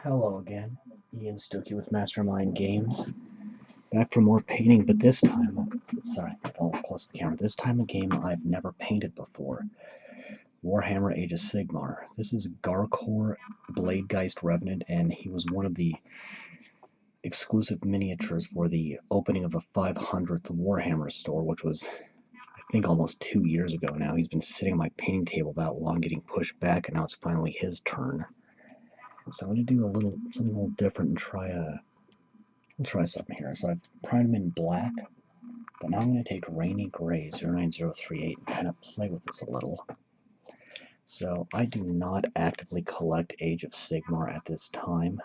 Hello again, Ian Stokey with Mastermind Games. Back for more painting, but this time, sorry, I'll close the camera. This time a game I've never painted before. Warhammer Age of Sigmar. This is Garkorr, Bladegheist Revenant, and he was one of the exclusive miniatures for the opening of the 500th Warhammer store, which was, I think, almost 2 years ago now. He's been sitting on my painting table that long, getting pushed back, and now it's finally his turn. So I'm going to do something a little different and try something here. So I've primed him in black, but now I'm going to take Rainy Gray 09038 and kind of play with this a little. So I do not actively collect Age of Sigmar at this time,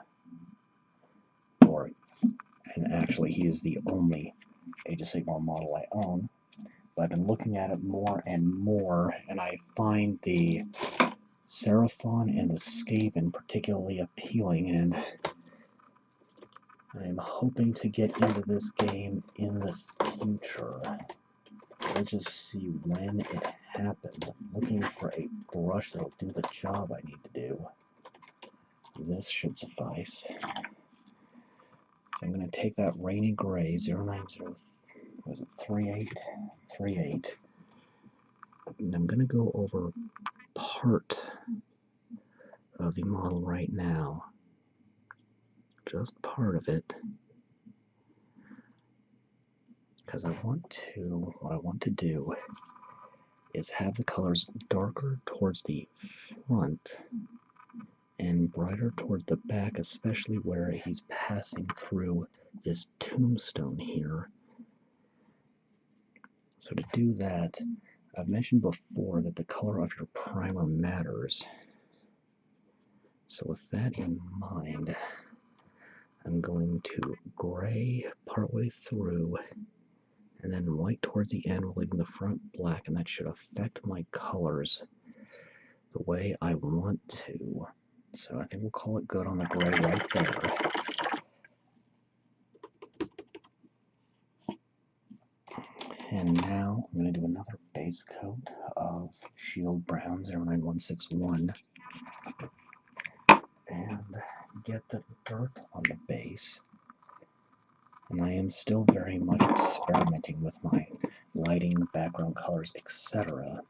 and actually he is the only Age of Sigmar model I own. But I've been looking at it more and more, and I find the Seraphon and the Skaven particularly appealing, and I'm hoping to get into this game in the future. We'll just see when it happens. I'm looking for a brush that'll do the job I need to do. This should suffice. So I'm going to take that Rainy Gray 09038, and I'm going to go over part of the model right now. Just part of it. Because what I want to do is have the colors darker towards the front and brighter towards the back, especially where he's passing through this tombstone here. So to do that, I've mentioned before that the color of your primer matters. So with that in mind, I'm going to gray partway through and then white towards the end, leaving the front black, and that should affect my colors the way I want to. So I think we'll call it good on the gray right there. And now I'm going to do another base coat of Shield Brown 09161 and get the dirt on the base. And I am still very much experimenting with my lighting, background colors, etc.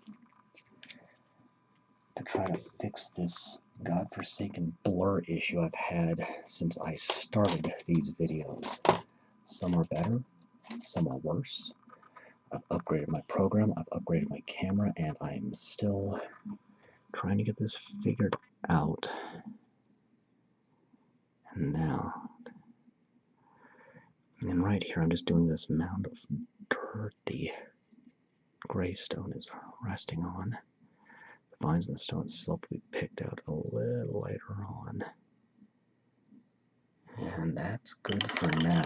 to try to fix this godforsaken blur issue I've had since I started these videos. Some are better, some are worse. I've upgraded my program, I've upgraded my camera, and I'm still trying to get this figured out. And now, and right here I'm just doing this mound of dirt the gray stone is resting on. The vines and the stone itself will be picked out a little later on. And that's good for now.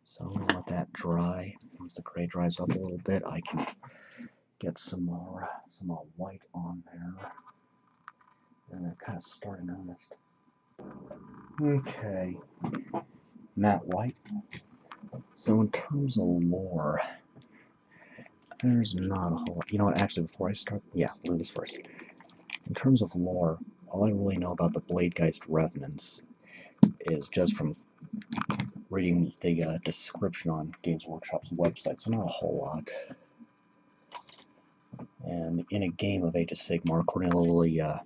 So I'm going to let that dry. Once the gray dries up a little bit, I can get some more white on there. And then kind of start in earnest. Okay, matte white. So in terms of lore, there's not a whole lot. You know what, actually before I start, lose first. In terms of lore, all I really know about the Bladegheist Revenants is just from reading the description on Games Workshop's website, so not a whole lot. And in a game of Age of Sigmar, according to the little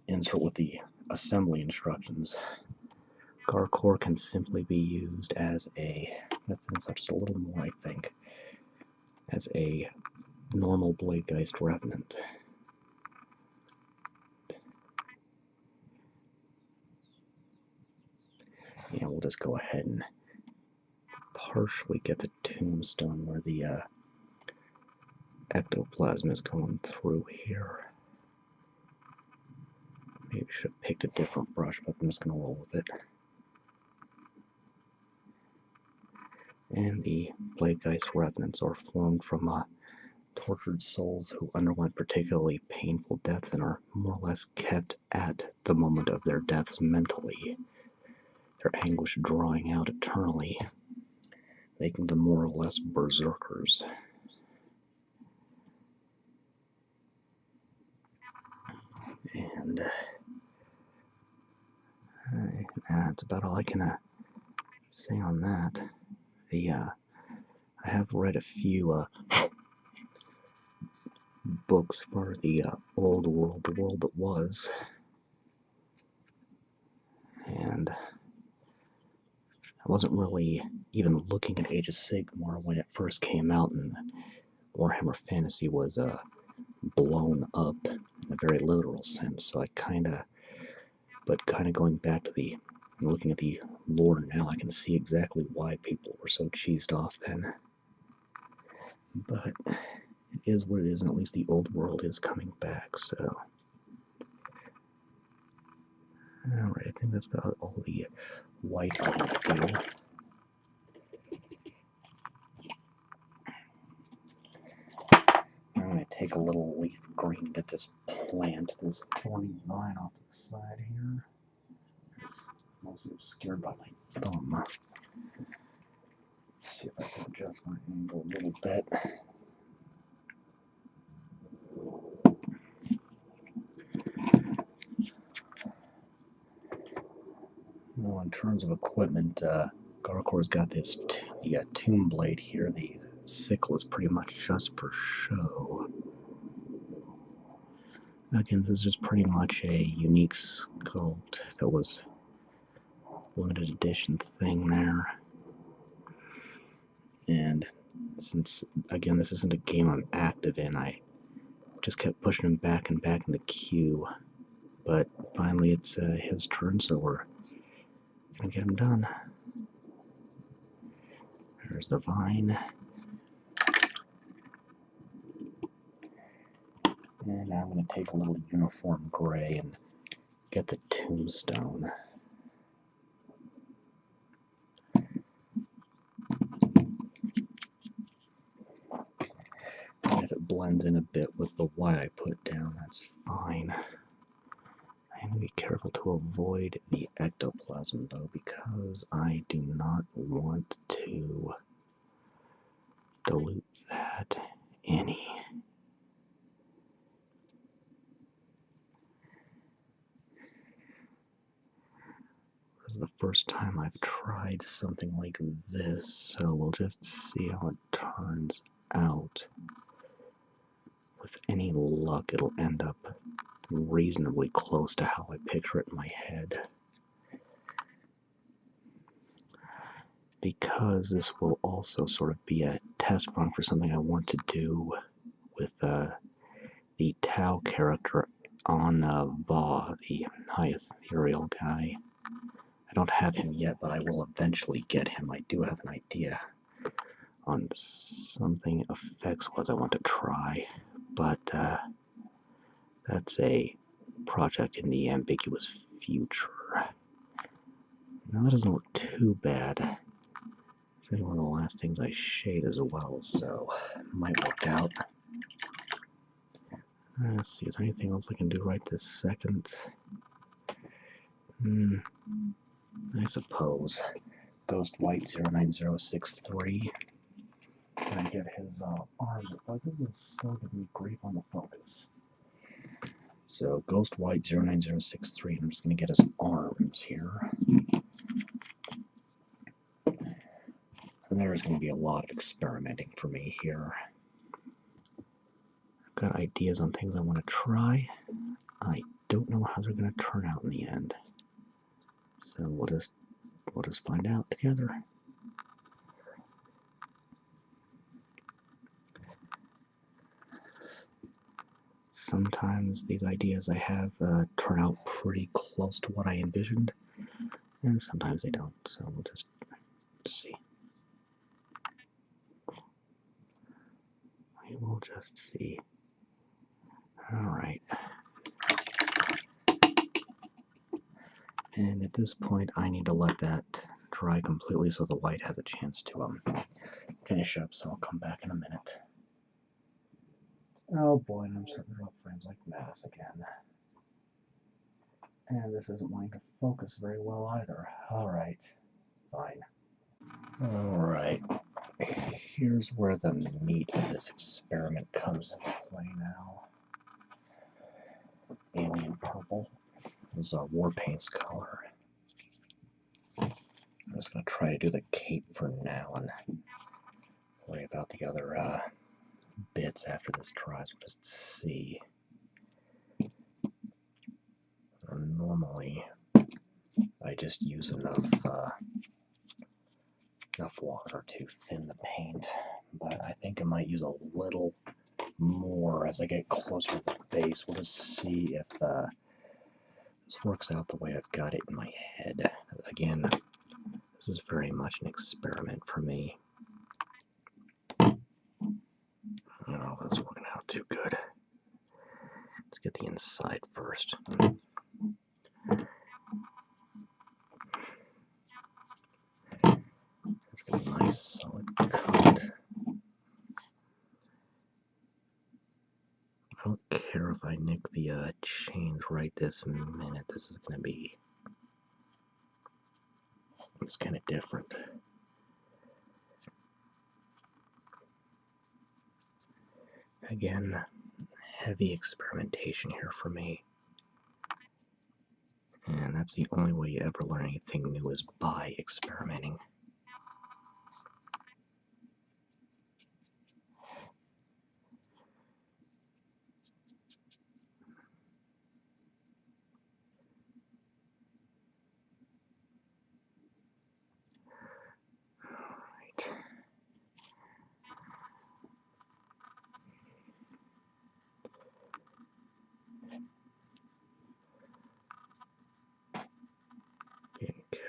insert with the assembly instructions, Garkorr can simply be used as a, such as a little more, I think, as a normal Bladegheist Revenant. Yeah, we'll just go ahead and partially get the tombstone where the ectoplasm is going through here. Maybe I should have picked a different brush, but I'm just going to roll with it. And the Bladegheist Revenants are formed from tortured souls who underwent particularly painful deaths and are more or less kept at the moment of their deaths mentally, their anguish drawing out eternally, making them more or less berserkers. and that's about all I can say on that. I have read a few books for the old world, the world that was, and I wasn't really even looking at Age of Sigmar when it first came out, and Warhammer Fantasy was blown up in a very literal sense. So but going back to looking at the lore now, I can see exactly why people were so cheesed off then. But it is what it is, and at least the old world is coming back, so. Alright, I think that's about all the white I want to do. I'm going to take a little leaf green, get this plant, this thorny vine off to the side here. It's mostly obscured by my thumb. Let's see if I can adjust my angle a little bit. Well, in terms of equipment, Garkorr's got the tomb blade here. The sickle is pretty much just for show. Again, this is just pretty much a unique sculpt that was limited edition thing there. And since, again, this isn't a game I'm active in, I just kept pushing him back and back in the queue. But finally it's his turn, so we're gonna get him done. There's the vine. And I'm going to take a little uniform gray and get the tombstone. And if it blends in a bit with the white I put down, that's fine. I need to be careful to avoid the ectoplasm, though, because I do not want to dilute that any. This is the first time I've tried something like this, so we'll just see how it turns out. With any luck, it'll end up reasonably close to how I picture it in my head. Because this will also sort of be a test run for something I want to do with the Tau character on Va, the high ethereal guy. I don't have him yet, but I will eventually get him. I do have an idea on something effects-wise I want to try, but that's a project in the ambiguous future. Now that doesn't look too bad. It's one of the last things I shade as well, so it might work out. Let's see, is there anything else I can do right this second? I suppose. Ghost White 09063. Trying to get his arms. Oh, this is still giving me grief on the focus. So, Ghost White 09063. I'm just going to get his arms here. And there's going to be a lot of experimenting for me here. I've got ideas on things I want to try. I don't know how they're going to turn out in the end. So we'll just find out together. Sometimes these ideas I have turn out pretty close to what I envisioned, and sometimes they don't. So we'll just see. We will just see. Alright. And at this point, I need to let that dry completely so the white has a chance to finish up, so I'll come back in a minute. Oh boy, and I'm starting to draw frames like Mass again. And this isn't wanting to focus very well either. Alright, fine. Alright, here's where the meat of this experiment comes into play now. alien purple. This is a Warpaints color. I'm just going to try to do the cape for now and worry about the other bits after this dries. We'll just see. Normally, I just use enough water to thin the paint, but I think I might use a little more as I get closer to the base. We'll just see if this works out the way I've got it in my head. Again, this is very much an experiment for me. I don't know if it's working out too good. Let's get the inside first. Let's get a nice solid coat. I don't care if I nick the change right this minute. This is going to be it's kind of different. Again, heavy experimentation here for me. And that's the only way you ever learn anything new is by experimenting.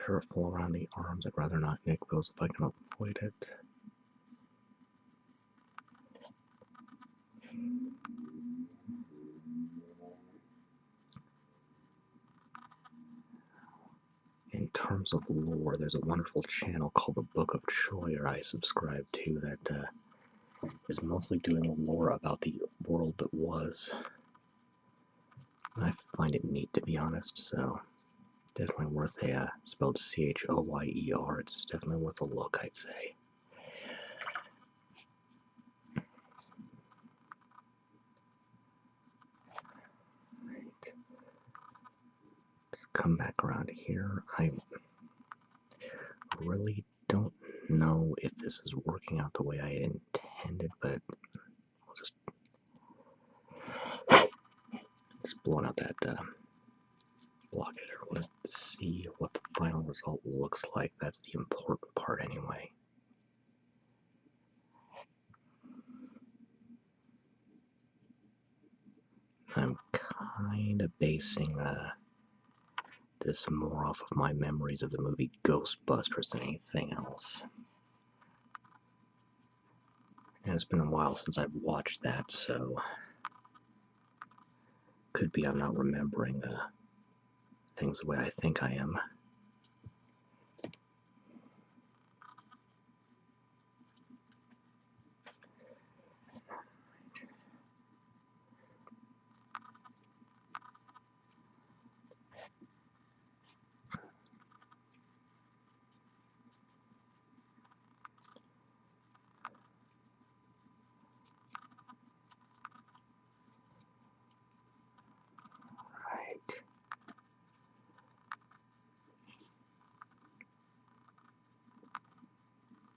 Careful around the arms. I'd rather not nick those if I can avoid it. In terms of lore, there's a wonderful channel called the Book of Troyer I subscribe to that is mostly doing lore about the world that was. I find it neat, to be honest, so definitely worth a, spelled Choyer, it's definitely worth a look, I'd say. Right. Let's come back around here. I really don't know if this is working out the way I intended, but I'll just blowing out that block editor. We'll just see what the final result looks like. That's the important part anyway. I'm kind of basing this more off of my memories of the movie Ghostbusters than anything else. And it's been a while since I've watched that, so could be I'm not remembering things the way I think I am.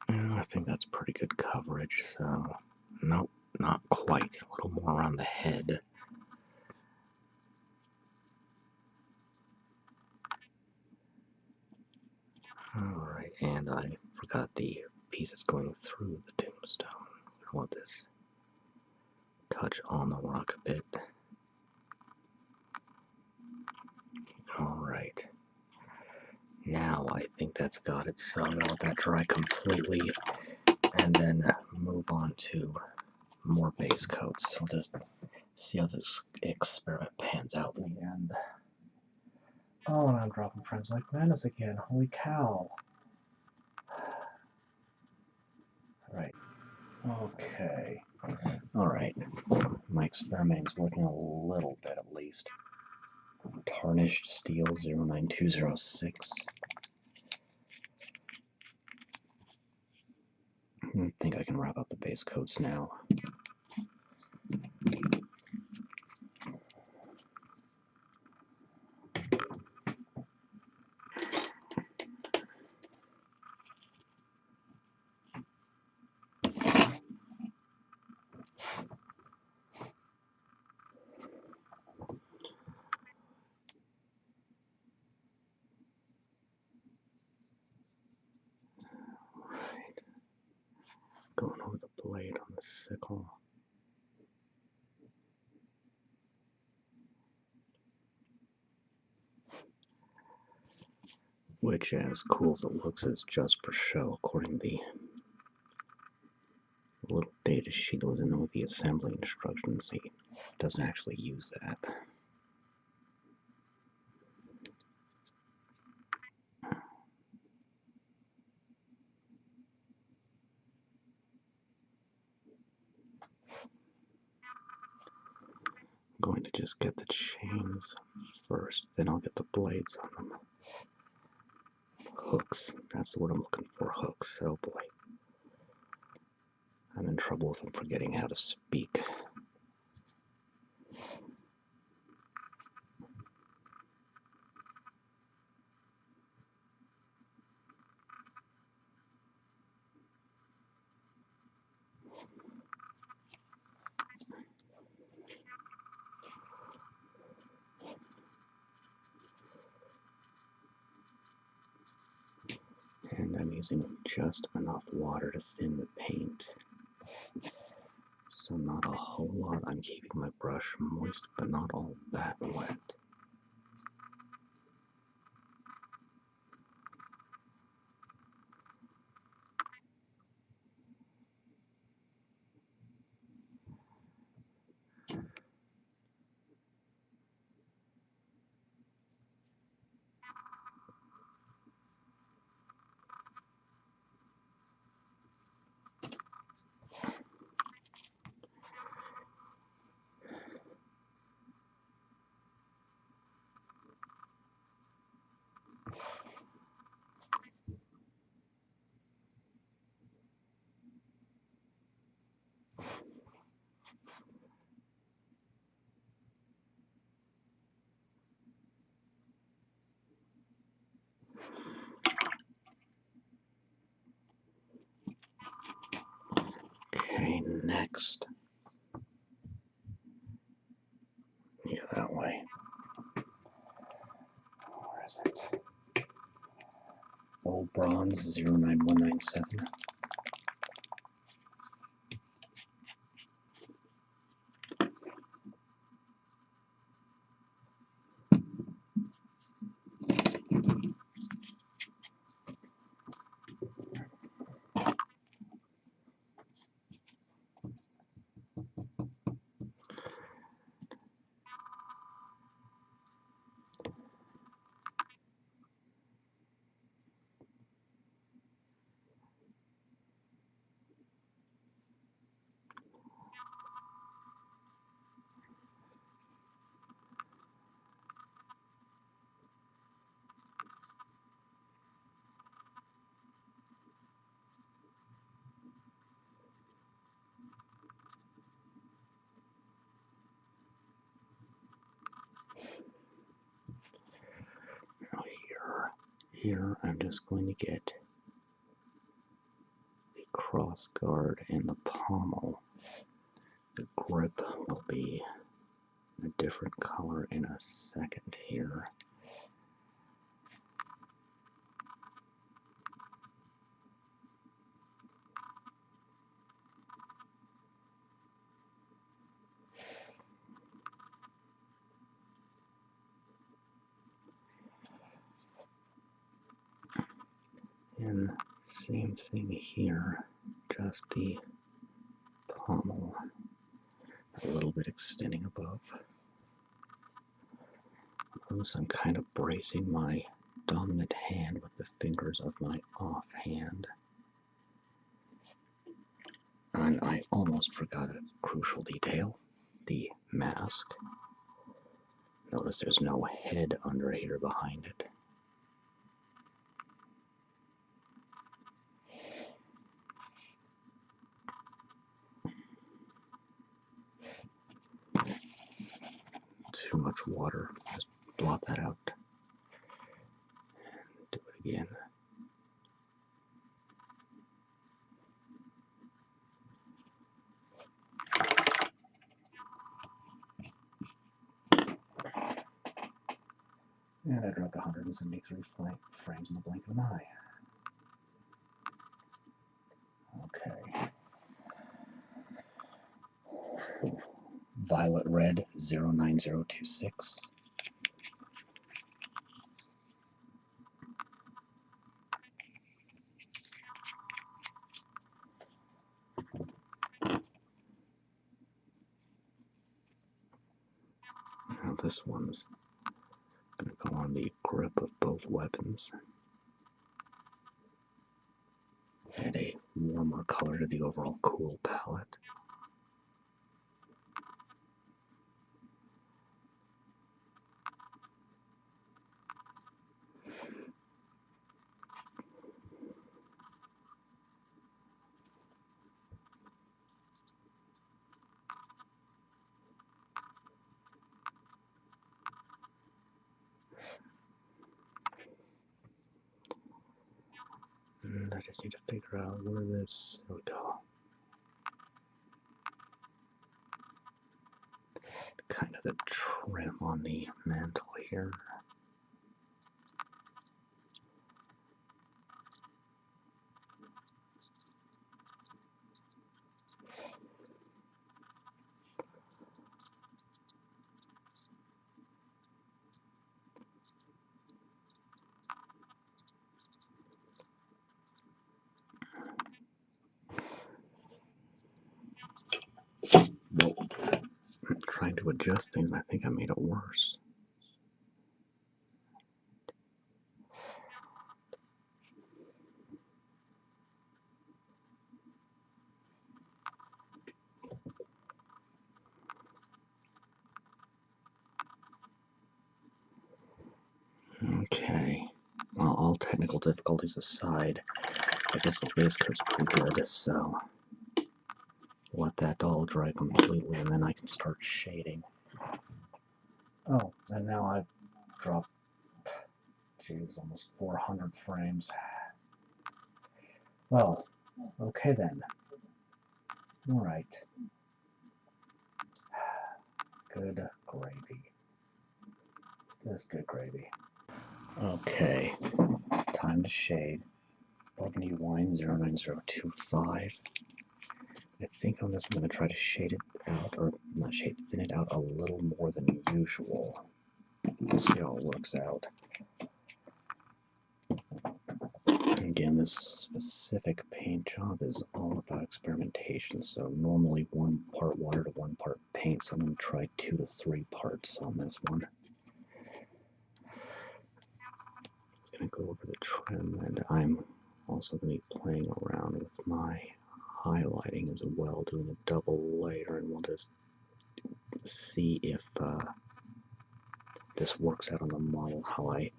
I think that's pretty good coverage, so nope, not quite. A little more around the head. Alright, and I forgot the piece that's going through the tombstone. I want this touch on the rock a bit. Alright. Now I think that's got it, so I'm going to let that dry completely and then move on to more base coats. We'll just see how this experiment pans out in the end. Oh, and I'm dropping Friends Like Madness again. Holy cow. Alright. Okay. Alright. My experimenting's working a little bit at least. Tarnished Steel 09206. I think I can wrap up the base coats now. Garkorr. Which, as cool as it looks, is just for show, according to the little data sheet that was in there with the assembly instructions. He doesn't actually use that. I'm going to just get the chains first, then I'll get the blades on them. Hooks, that's what I'm looking for, hooks. Oh boy. I'm in trouble if I'm forgetting how to speak. And I'm using just enough water to thin the paint. So not a whole lot. I'm keeping my brush moist, but not all that wet. Okay, next. Yeah, that way. Where is it? Old Bronze 09197. Now here I'm just going to get the cross guard and the pommel. The grip will be a different color in a second here. And same thing here, just the pommel a little bit extending above. Notice I'm kind of bracing my dominant hand with the fingers of my off hand. And I almost forgot a crucial detail, the mask. Notice there's no head under here behind it. Too much water. Just blot that out. And do it again. And I dropped 173 frames in the blink of an eye. Okay. red 09026. Now this one's going to go on the grip of both weapons. Add a warmer color to the overall cool palette. And I just need to figure out where this, there we go. Kind of the trim on the mantle here. Whoa. I'm trying to adjust things, and I think I made it worse. Okay. Well, all technical difficulties aside, I guess the base coat's pretty good, so let that all dry completely, and then I can start shading. Oh, and now I've dropped, geez, almost 400 frames. Well, okay then. Alright. Good gravy. Just good gravy. Okay, time to shade. Burgundy wine 09025. I think on this I'm going to try to shade it out, or not shade, thin it out a little more than usual. We'll see how it works out. Again, this specific paint job is all about experimentation, so normally 1 part water to 1 part paint, so I'm going to try 2 to 3 parts on this one. It's going to go over the trim, and I'm also going to be playing around with my highlighting as well, doing a double layer, and we'll just see if this works out on the model how I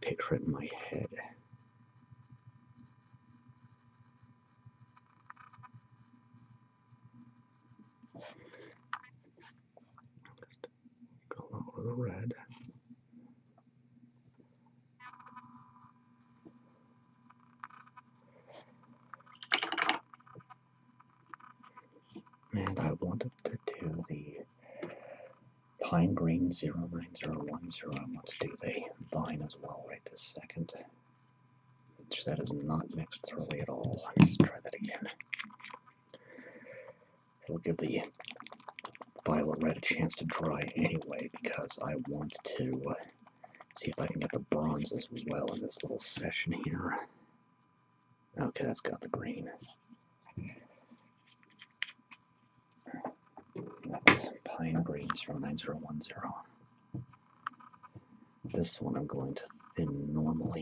picture it in my head. Just go over the red. And I wanted to do the Pine Green 09010. I want to do the vine as well right this second. Which that is not mixed thoroughly at all. Let's try that again. It'll give the violet red a chance to dry anyway, because I want to see if I can get the bronze as well in this little session here. Okay, that's got the green. That's Pine Green 09010. This one I'm going to thin normally.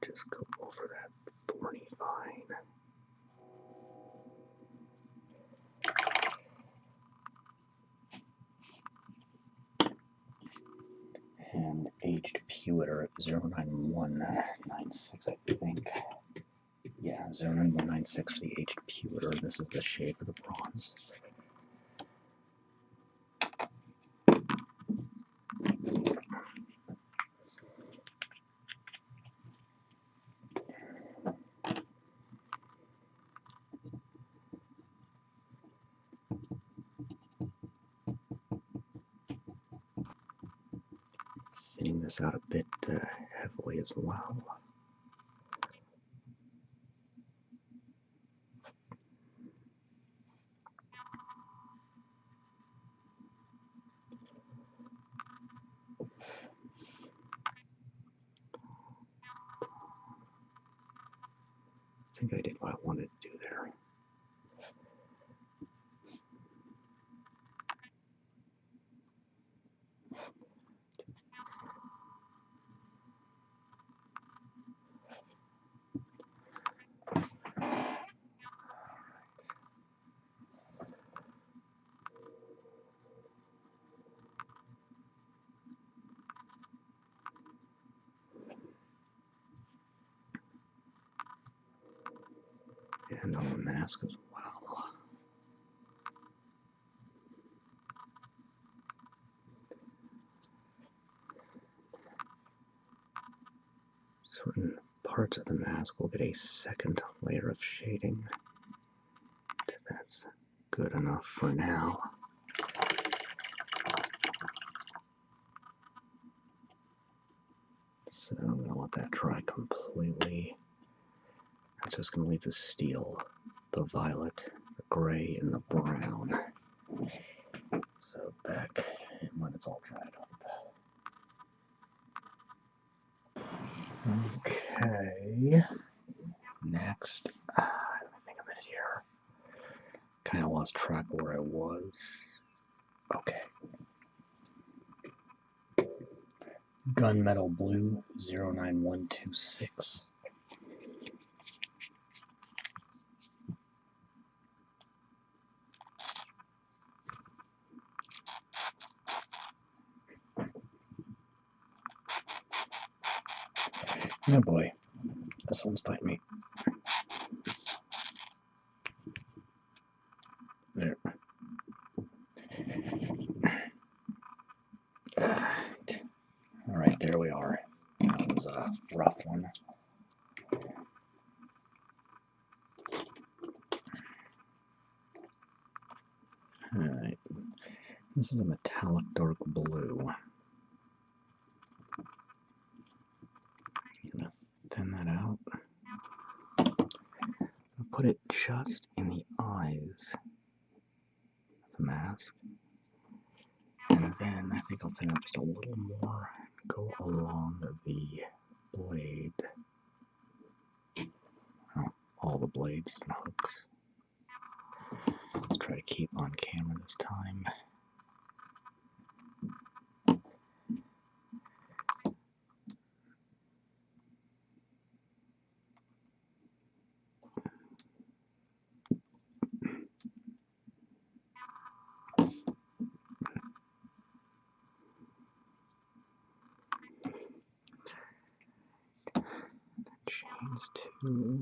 Just go over that thorny vine. And aged Pewter 09196, I think. Yeah, 09196 for the aged Pewter. This is the shade for the bronze. Thinning this out a bit heavily as well. think I did what I wanted to do there. And on the mask as well. Certain parts of the mask will get a second layer of shading. That's good enough for now. So I'm going to let that dry completely. I'm just going to leave the steel, the violet, the gray, and the brown. So back when it's all dried up. Okay. Next, let me think a minute here. Kind of lost track of where I was. Okay. Gunmetal Blue 09126. Oh boy, this one's biting me. There. Alright, there we are. That was a rough one. Alright, this is a metallic dark blue. I'm gonna thin that out. I'll put it just in the eyes of the mask. And then I think I'll thin out just a little more, go along the blade. Oh, all the blades and hooks. Let's try to keep on camera this time. Chains to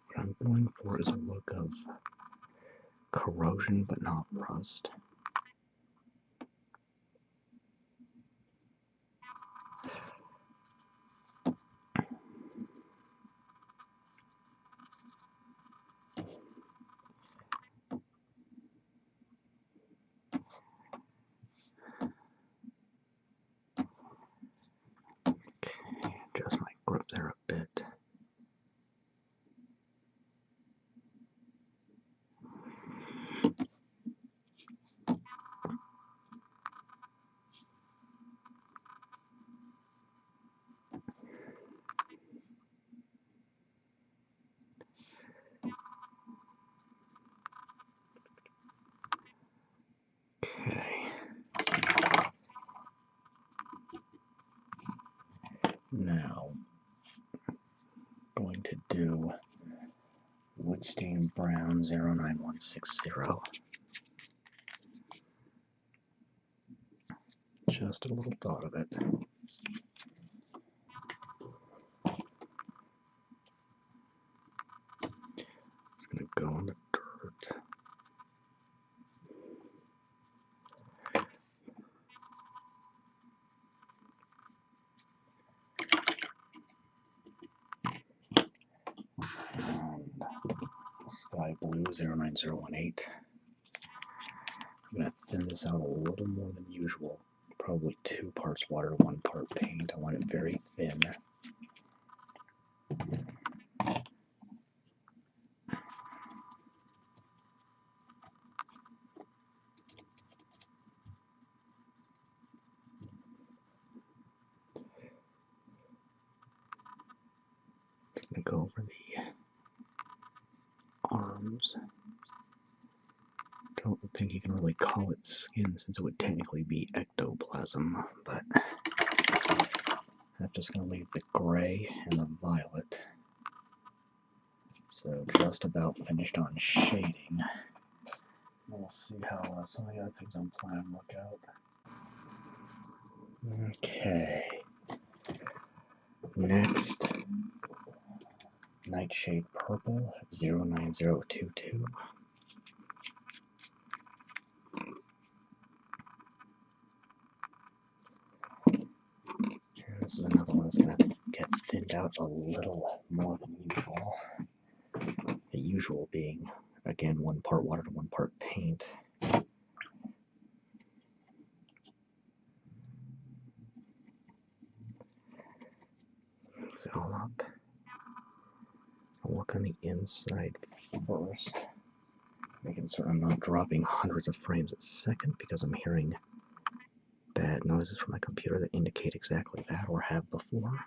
what I'm going for is a look of corrosion but not rust. Okay, adjust my grip there a bit. Okay. Now, going to do Woodstain Brown 09160. Just a little thought of it. It's going to go in the dirt. And Sky Blue 09018. I'm going to thin this out a little more than usual. Probably 2 parts water, 1 part paint. I want it very thin. Just going to go over the arms. Don't think you can really call it skin since it would technically be ectoplasm, but I'm just going to leave the gray and the violet. So just about finished on shading. We'll see how some of the other things on plan look out. Okay. Next, Nightshade Purple 09022. And this is another one that's going to get thinned out a little more than usual. The usual being, again, 1 part water to 1 part paint. Mix it all up. I'll work on the inside first, making certain I'm not dropping hundreds of frames a second because I'm hearing bad noises from my computer that indicate exactly that or have before.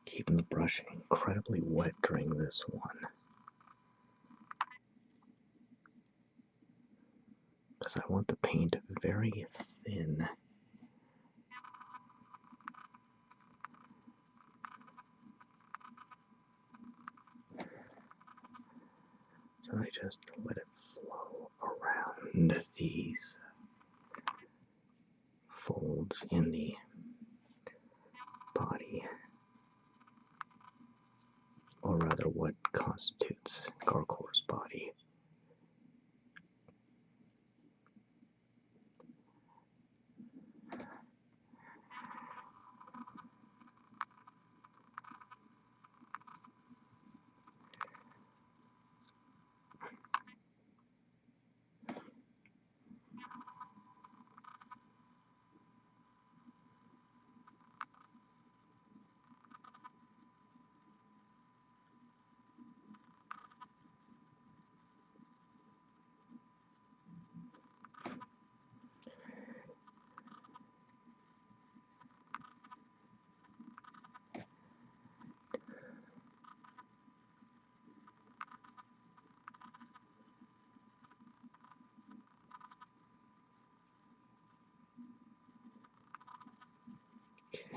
Keeping the brush incredibly wet during this one, because I want the paint very thin. So I just let it flow around these folds in the body, or rather what constitutes Garkorr's body.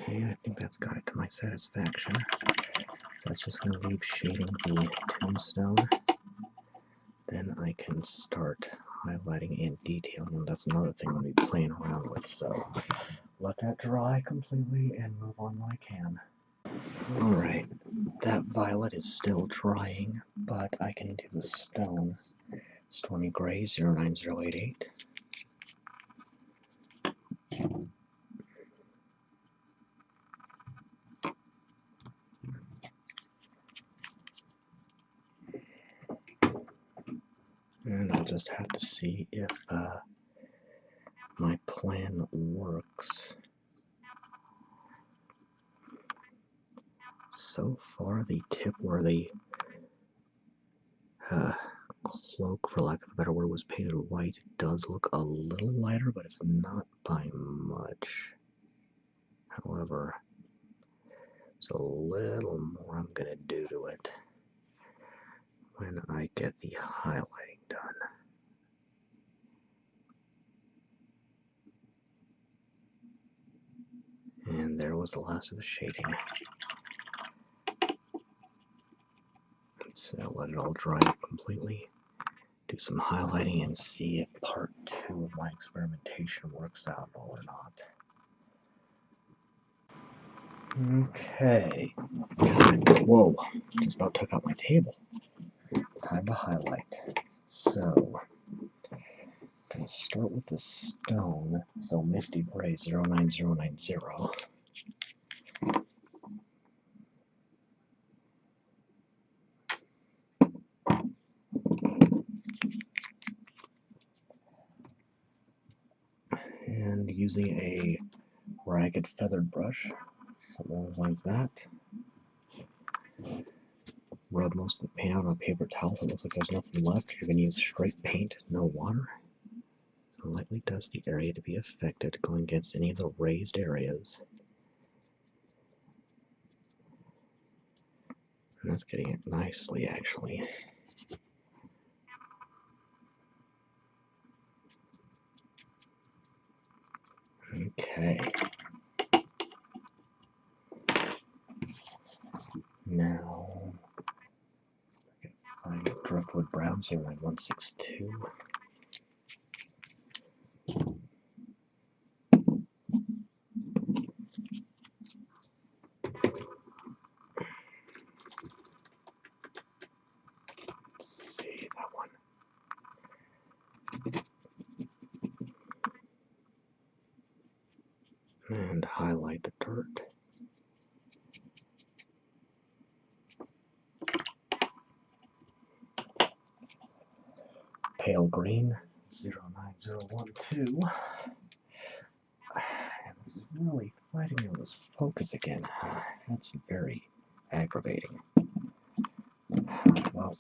Okay, I think that's got it to my satisfaction. That's just going to leave shading the tombstone. Then I can start highlighting and detailing, and that's another thing I'm going to be playing around with. So let that dry completely and move on when I can. Alright, that violet is still drying, but I can do the stone. Stormy Gray 09088. And I'll just have to see if my plan works. So far, the tip where the cloak, for lack of a better word, was painted white does look a little lighter, but it's not by much. However, there's a little more I'm going to do to it when I get the highlighting done. And there was the last of the shading. So let it all dry up completely, do some highlighting, and see if part 2 of my experimentation works out or not. Okay. God, whoa, just about took out my table. time to highlight. So, going to start with the stone. So Misty Gray 09090. And using a ragged feathered brush, something like that. Rub most of the paint out on a paper towel so it looks like there's nothing left. You're going to use straight paint, no water. And lightly dust the area to be affected, going against any of the raised areas. And that's getting it nicely, actually. Okay. Now, I can find Driftwood Brown 09162. Let's see that one. And highlight the dirt. Pale green 09012. And this is really fighting me with this focus again. That's very aggravating. Well,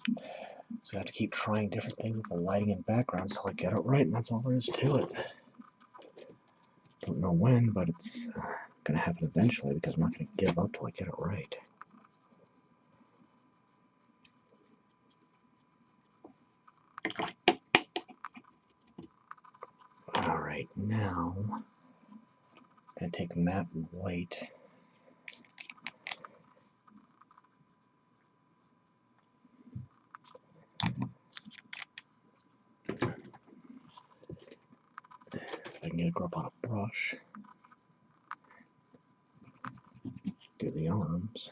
so I have to keep trying different things with the lighting and background until I get it right, and that's all there is to it. Don't know when, but it's going to happen eventually because I'm not going to give up till I get it right. Alright, now I'm going to take matte white. If I can get it up on a brush. Do the arms.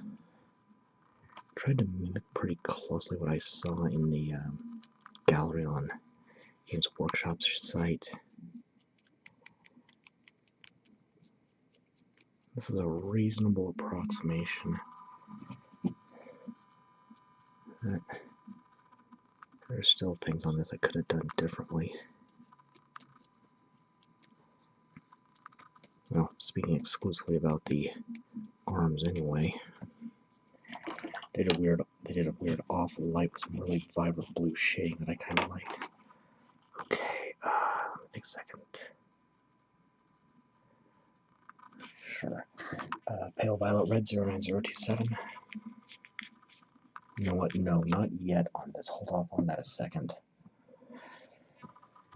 Tried to mimic pretty closely what I saw in the gallery on Games Workshop's site. This is a reasonable approximation. There's still things on this I could have done differently. Well, speaking exclusively about the arms anyway. They did a weird off light with some really vibrant blue shading that I kind of liked. Okay, let me take a second. Sure. Pale violet red 09027. You know what? No, not yet on this. Hold off on that a second.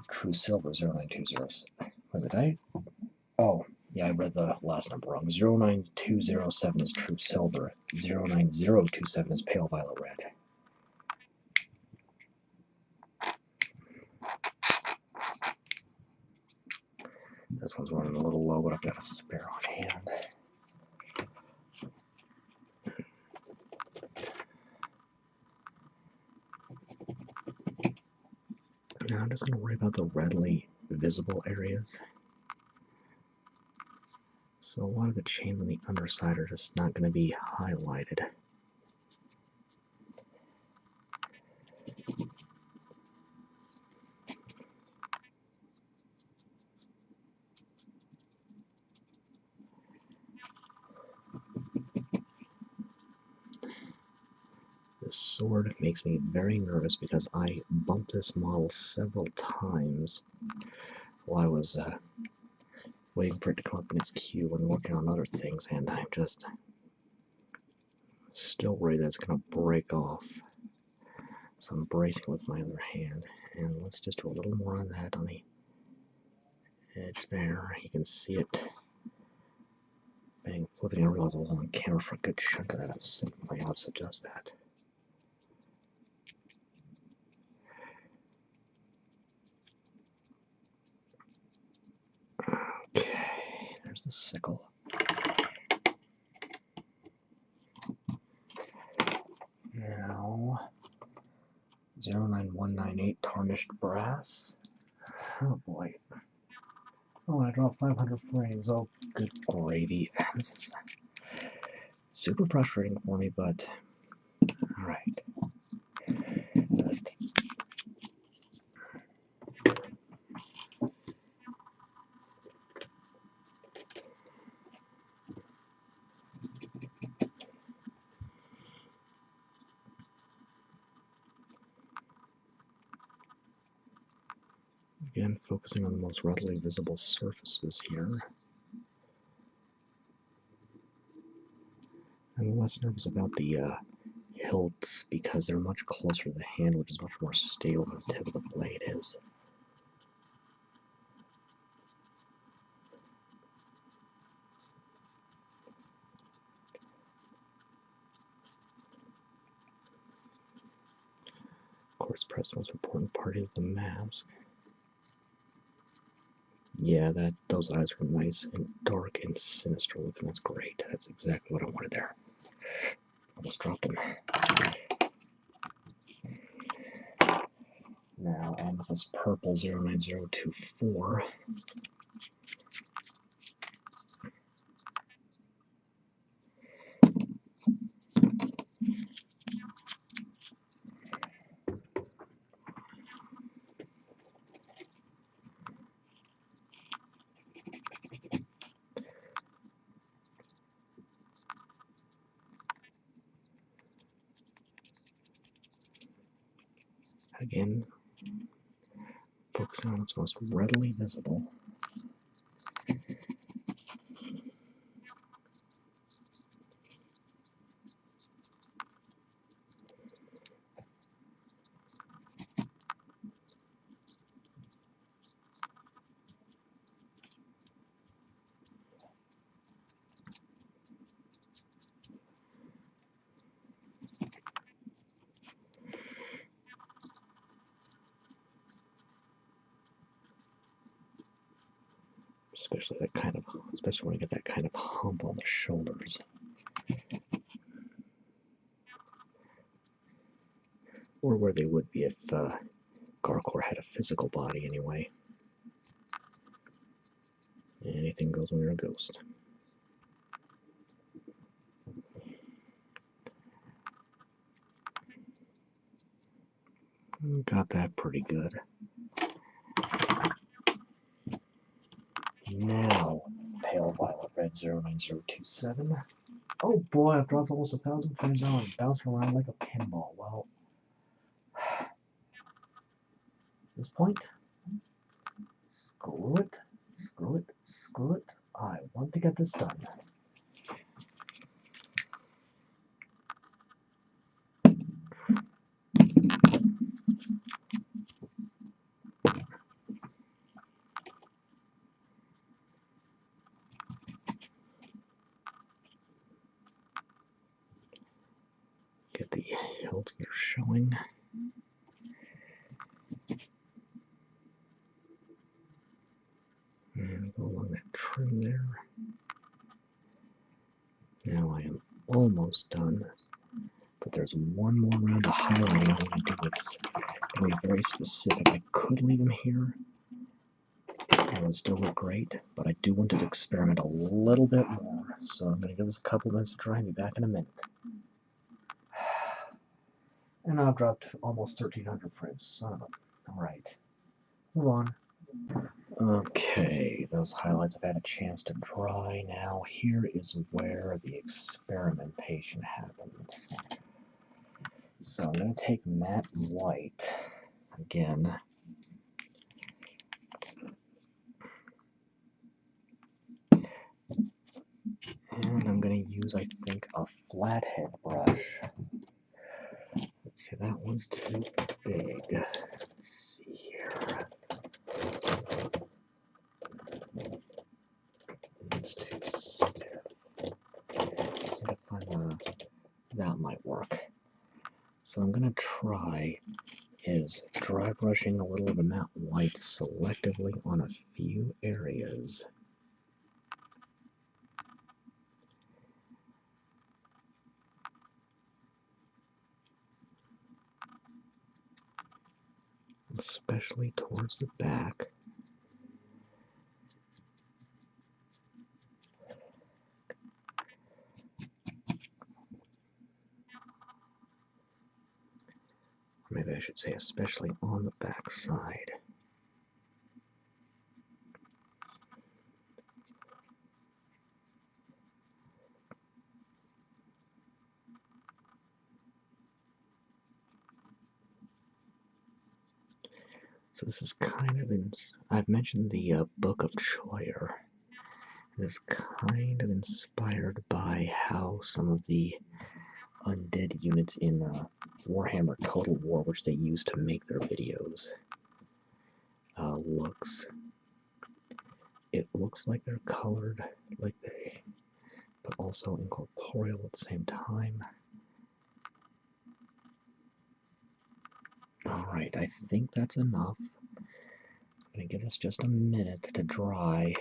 True silver 09207. Wait, did I? Oh, yeah, I read the last number wrong. 09207 is true silver. 09027 is pale violet red. This one's running a little low, but I've got a spare on hand. Now I'm just going to worry about the readily visible areas. So a lot of the chains on the underside are just not going to be highlighted. This sword makes me very nervous because I bumped this model several times while I was waiting for it to come up in its queue and working on other things, and I'm just still worried that it's going to break off. So I'm bracing with my other hand, and let's just do a little more on that on the edge there. You can see it bang flipping. I realized I was on camera for a good chunk of that. I'm simply out to adjust that. Okay, there's the sickle. Now, 09198 Tarnished Brass. Oh boy. Oh, I dropped 500 frames. Oh, good gravy. This is super frustrating for me, but alright. Just again, focusing on the most readily visible surfaces here. I'm less nervous about the hilts because they're much closer to the handle, which is much more stable than the tip of the blade is. Of course, perhaps the most important part is the mask. Yeah, those eyes were nice and dark and sinister looking. That's great. That's exactly what I wanted there. Almost dropped him. Now, Amethyst Purple 09024. Again, focusing on what's most readily visible. Especially when you get that kind of hump on the shoulders. Or where they would be if Garkorr had a physical body anyway. Anything goes when you're a ghost. Got that pretty good. Now, Pale Violet Red 09027. Oh boy, I've dropped almost 1,000 frames now and bounced around like a pinball. Well, at this point, screw it, screw it, screw it. I want to get this done. Get the hilts they're showing. And go along that trim there. Now I am almost done, but there's one more round of highlighting I want to do. It's going to be very specific. I could leave them here, and it would still look great, but I do want to experiment a little bit more. So I'm going to give this a couple minutes to dry and be back in a minute. And I've dropped almost 1,300 frames. Son of a... Alright. Move on. Okay, those highlights have had a chance to dry. Now here is where the experimentation happens. So I'm going to take matte white again. And I'm going to use, I think, a flathead brush. Let's see, that one's too big. Let's see here. It's too stiff. Just need to find that might work. So I'm going to try is dry brushing a little of the matte white selectively on a few areas. especially towards the back. Maybe I should say especially on the back side. So this is kind of, I've mentioned the Book of Choyer. It is kind of inspired by how some of the undead units in Warhammer Total War, which they use to make their videos, looks. It looks like they're colored, like they, but also incorporeal at the same time. Alright, I think that's enough. I'm going to give this just a minute to dry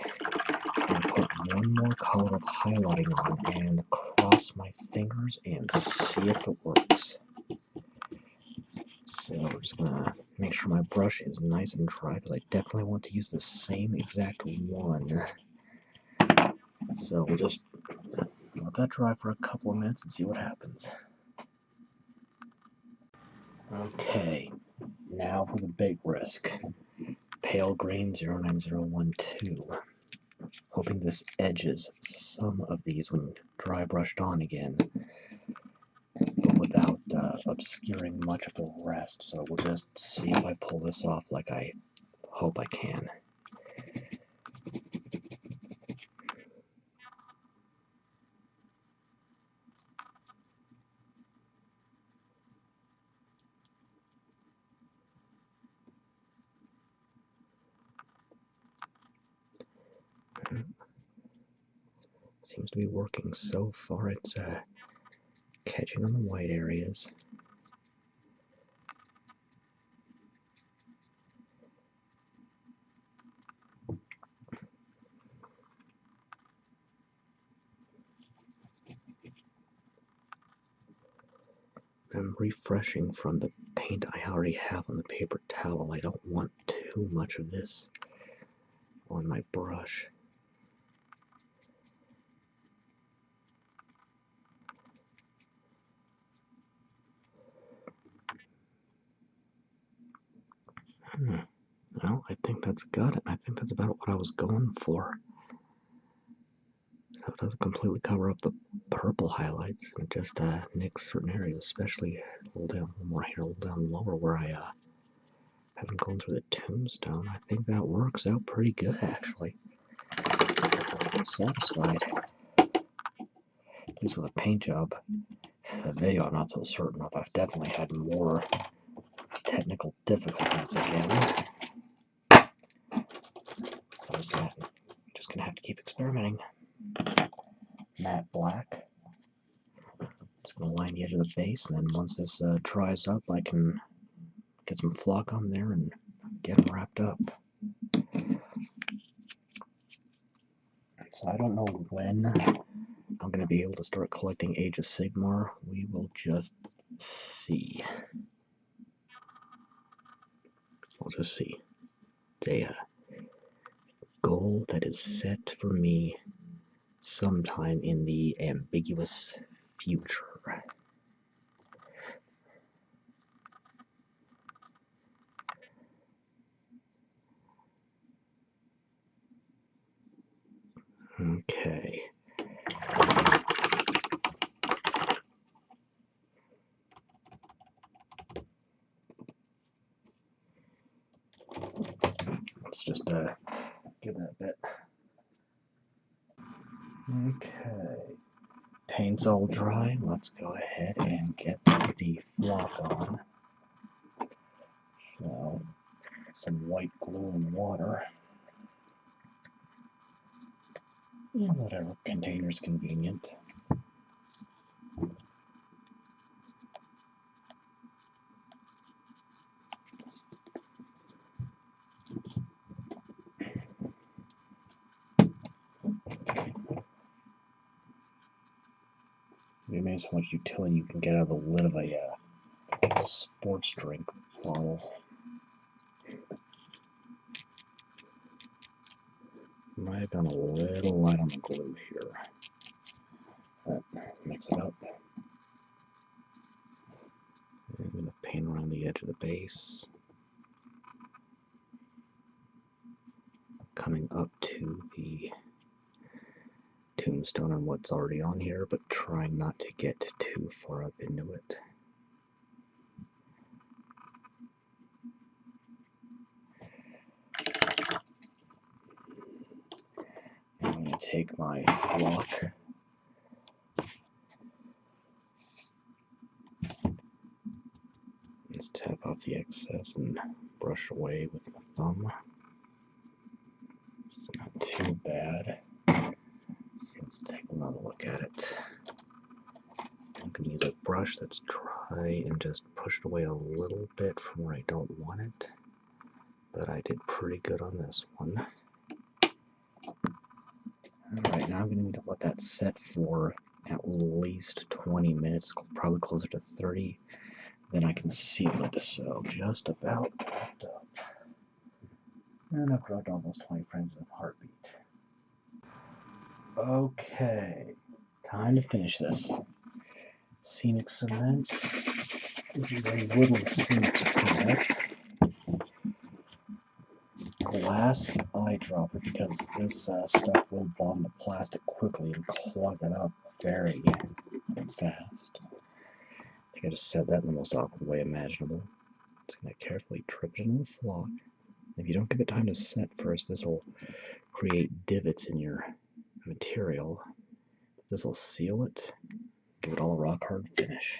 and put one more color of highlighting on and cross my fingers and see if it works. So we're just going to make sure my brush is nice and dry because I definitely want to use the same exact one. So we'll just let that dry for a couple of minutes and see what happens. Okay, now for the big risk. Pale green 09012. Hoping this edges some of these when dry brushed on again, but without obscuring much of the rest. So we'll just see if I pull this off like I hope I can. Seems to be working so far. It's catching on the white areas. I'm refreshing from the paint I already have on the paper towel. I don't want too much of this on my brush. Well, I think that's good. I think that's about what I was going for. So it doesn't completely cover up the purple highlights. It just nicks certain areas, especially a little down, more here, a little down lower where I haven't gone through the tombstone. I think that works out pretty good, actually. I'm satisfied. At least with a paint job. The video I'm not so certain of. I've definitely had more technical difficulties again. So I'm just gonna have to keep experimenting. Matte black. Just gonna line the edge of the base, and then once this dries up, I can get some flock on there and get them wrapped up. So I don't know when I'm gonna be able to start collecting Age of Sigmar. We will just see. We'll just see. It's a goal that is set for me sometime in the ambiguous future. Okay. Let's just give that a bit. Okay. Paint's all dry. Let's go ahead and get the flock on. So, some white glue and water. And whatever container's convenient. Be amazed how much utility you can get out of the lid of a sports drink bottle. Might have gone a little light on the glue here. But mix it up. I'm going to paint around the edge of the base. Coming up to the tombstone on what's already on here, but trying not to get too far up into it. I'm going to take my block Just tap off the excess and brush away with my thumb. It's not too bad. So let's take another look at it. I'm going to use a brush that's dry and just push it away a little bit from where I don't want it. But I did pretty good on this one. Alright, now I'm going to need to let that set for at least 20 minutes, probably closer to 30. Then I can seal it, so just about wrapped up. And I've dropped almost 20 frames of heartbeat. Okay, time to finish this. Scenic cement. This is a woodland scenic product. Glass eyedropper, because this stuff will bond to plastic quickly and clog it up very fast. I think I just said that in the most awkward way imaginable. Just going to carefully drip it into the flock. If you don't give it time to set first, this will create divots in your material. This will seal it, give it all a rock hard finish.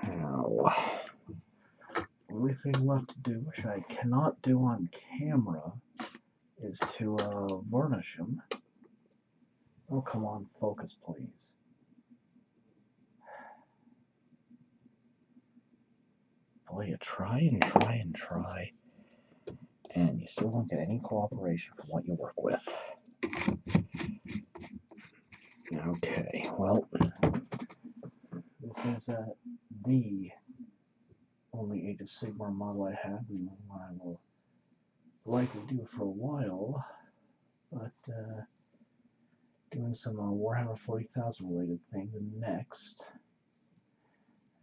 Now, only thing left to do, which I cannot do on camera, is to varnish them. Oh, come on, focus, please. Boy, you try and try and try, and you still don't get any cooperation from what you work with. Okay, well, this is the only Age of Sigmar model I have, and one I will likely do for a while, but doing some Warhammer 40,000 related things next.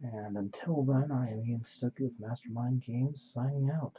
And until then, I am Ian Stuckey with Mastermind Games, signing out.